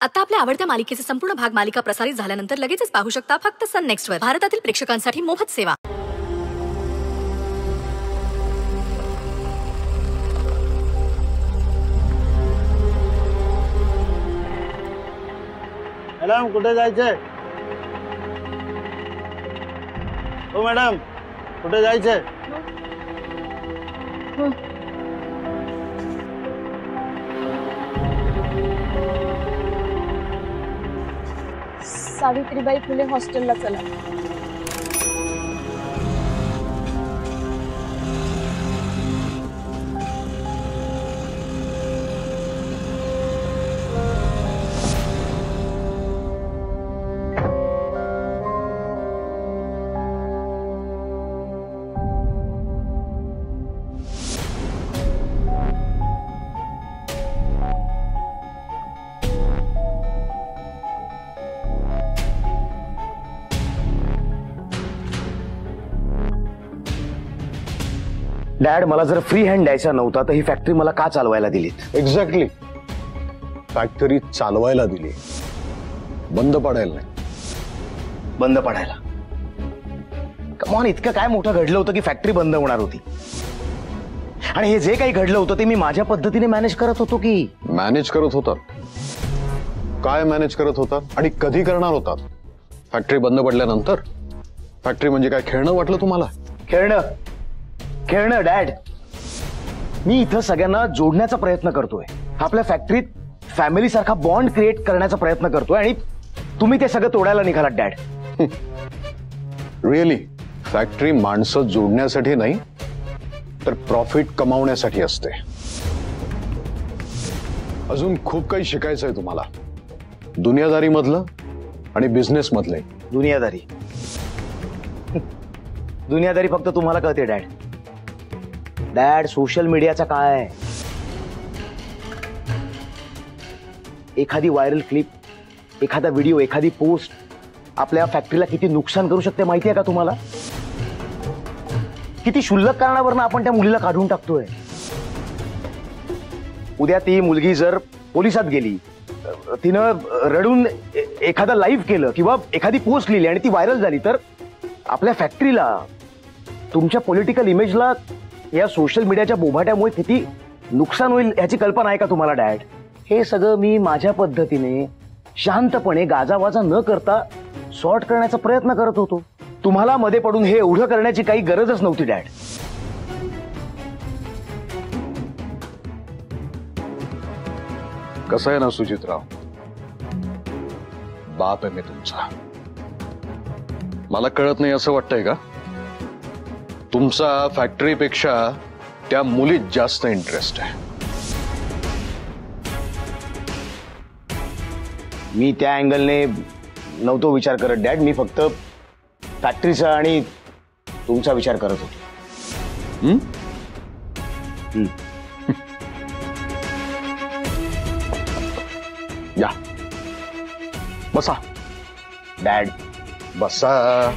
आता आपल्या आवडत्या मालिकेचे संपूर्ण भाग मालिका प्रसारित झाल्यानंतर लगेचच पाहू शकता फक्त सन नेक्स्ट वर. भारतातील प्रेक्षकांसाठी मोफत सेवा. मॅडम कुठे जायचंय? हो मॅडम कुठे जायचंय? सावित्रीबाई फुले हॉस्टेलला चला. डॅड, मला जर फ्री हँड द्यायचा नव्हता तर ही फॅक्टरी मला का चालवायला दिलीत? एक्झॅक्टली. फॅक्टरी चालवायला दिली, बंद पडायला नाही. बंद पडायला? कमॉन, इतकं काय मोठं घडलं होतं की फॅक्टरी बंद होणार होती? आणि हे जे काही घडलं होतं ते मी माझ्या पद्धतीने मॅनेज करत होतो की? मॅनेज करत होता. काय मॅनेज करत होता आणि कधी करणार होता? फॅक्टरी बंद पडल्यानंतर? फॅक्टरी म्हणजे काय खेळणं वाटलं तुम्हाला? खेळणं खेळणं डॅड, मी इथं सगळ्यांना जोडण्याचा प्रयत्न करतोय. आपल्या फॅक्टरीत फॅमिली सारखा बॉन्ड क्रिएट करण्याचा प्रयत्न करतोय आणि तुम्ही ते सगळं तोडायला निघालात डॅड. रिअली? फॅक्टरी माणसं जोडण्यासाठी नाही तर प्रॉफिट कमावण्यासाठी असते. अजून खूप काही शिकायचं आहे तुम्हाला, दुनियादारी मधलं आणि बिझनेस मधले. दुनियादारी? दुनियादारी फक्त तुम्हाला कळते डॅड. डॅड, सोशल मीडियाचा काय? एखादी व्हायरल क्लिप, एखादा व्हिडिओ, एखादी पोस्ट आपल्या फॅक्टरीला किती नुकसान करू शकते माहिती आहे का तुम्हाला? किती क्षुल्लक कारणावरनं आपण त्या मुलीला काढून टाकतोय. उद्या ती मुलगी जर पोलिसात गेली, तिनं रडून एखादा लाईव्ह केलं किंवा एखादी पोस्ट लिहिली आणि ती व्हायरल झाली तर आपल्या फॅक्टरीला, तुमच्या पॉलिटिकल इमेजला या सोशल मीडियाच्या बोभाट्यामुळे किती नुकसान होईल याची कल्पना आहे का तुम्हाला डॅड? हे सगळं मी माझ्या पद्धतीने शांतपणे गाजावाजा न करता सॉर्ट करण्याचा प्रयत्न करत होतो. तुम्हाला मध्ये पडून हे एवढं करण्याची काही गरजच नव्हती डॅड. कसं आहे ना सुजितराव, बाप आहे मी तुमचा. मला कळत नाही असं वाटतंय का? तुमचा फॅक्टरीपेक्षा त्या मुलीत जास्त इंटरेस्ट आहे. मी त्या अँगलने नव्हतो विचार करत डॅड. मी फक्त फॅक्टरीचा आणि तुमचा विचार करत होतो. या बसा. डॅड बसा.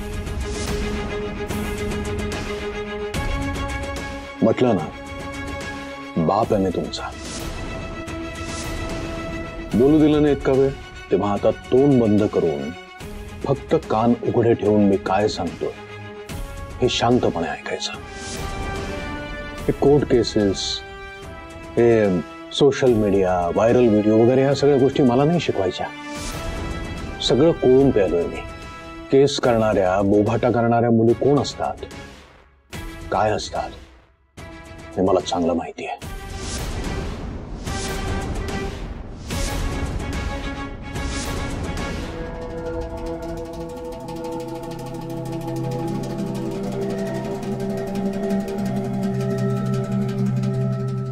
म्हटलं ना, बाप आहे मी तुमचा. बोलू दिलं नाही इतका वेळ, तेव्हा आता तोंड बंद करून फक्त कान उघडे ठेवून मी काय सांगतो हे शांतपणे ऐकायचं. हे कोर्ट केसेस, हे सोशल मीडिया, व्हायरल व्हिडिओ वगैरे ह्या सगळ्या गोष्टी मला नाही शिकवायच्या. सगळं कोळून प्यालोय मी. केस करणाऱ्या, बोभाटा करणाऱ्या मुली कोण असतात, काय असतात हे मला चांगलं माहिती आहे.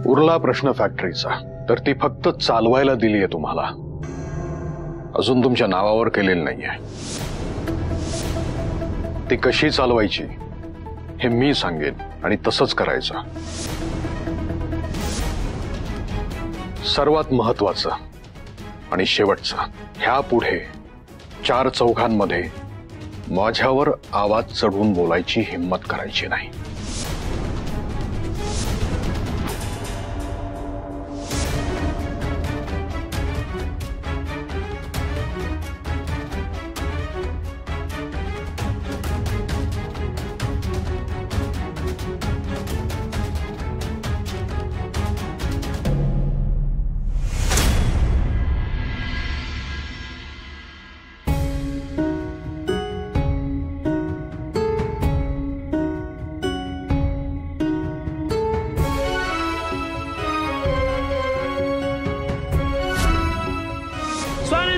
उरला प्रश्न फॅक्टरीचा, तर ती फक्त चालवायला दिली आहे तुम्हाला, अजून तुमच्या नावावर केलेली नाहीये. ती कशी चालवायची हे मी सांगेन आणि तसंच करायचं. सर्वात महत्वाचं आणि शेवटचं, ह्या पुढे चार चौघांमध्ये माझ्यावर आवाज चढवून बोलायची हिम्मत करायची नाही.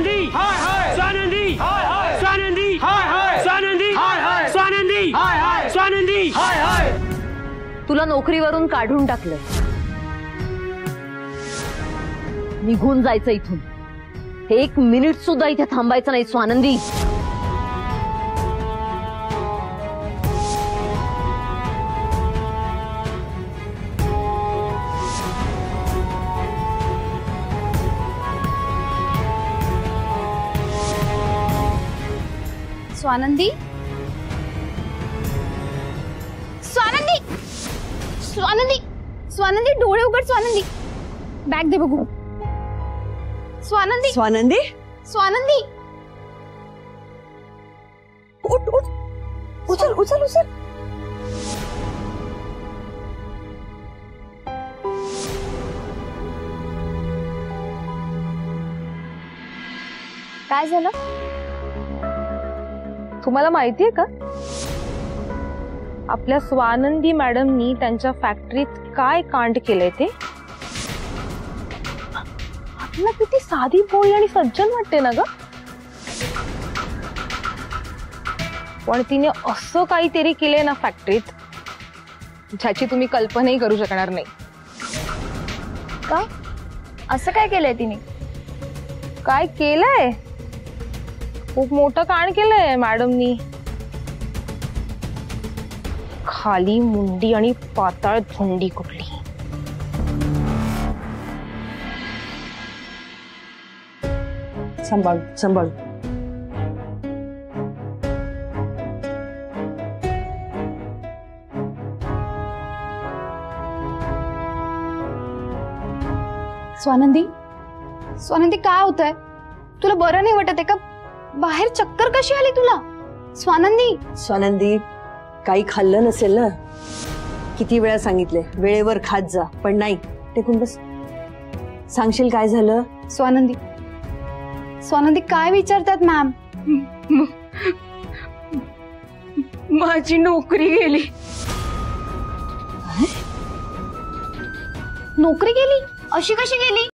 स्वानंदी स्वानंदी स्वानंदी स्वानंदी स्वानंदी स्वानंदी तुला नोकरीवरून काढून टाकलं, निघून जायचं इथून. 1 मिनिट सुद्धा इथे थांबायचं नाही स्वानंदी. स्वानंदी स्वानंदी स्वानंदी स्वानंदी डोळे उघड. स्वानंदी बॅग दे बघू. स्वानंदी स्वानंदी स्वानंदी उठ उठ उचल उचल उचल. काय झालं? तुम्हाला माहितीये का आपल्या स्वानंदी मॅडमनी त्यांच्या फॅक्टरीत काय कांड केलंय ते? आपल्याला किती साधी भोळी आणि सज्जन वाटते ना ग, पण तिने असं काहीतरी केलंय ना फॅक्टरीत ज्याची तुम्ही कल्पनाही करू शकणार नाही. काय असं काय केलंय तिने? काय केलंय? खूप मोठं कांड केलंय मॅडमनी. खाली मुंडी आणि पाताळ झुंडी कुठली. सांभाळ सांभाळ. स्वानंदी स्वानंदी काय होतंय? तुला बरं नाही वाटत आहे का? बाहेर चक्कर कशी आली तुला? स्वानंदी स्वानंदी काही खाल्लं नसेल ना. किती वेळा सांगितले वेळेवर खात जा, पण नाही. टेकून बस. सांगशील काय झालं? स्वानंदी स्वानंदी काय विचारतात मॅम? माझी नोकरी गेली. नोकरी गेली? अशी कशी गेली?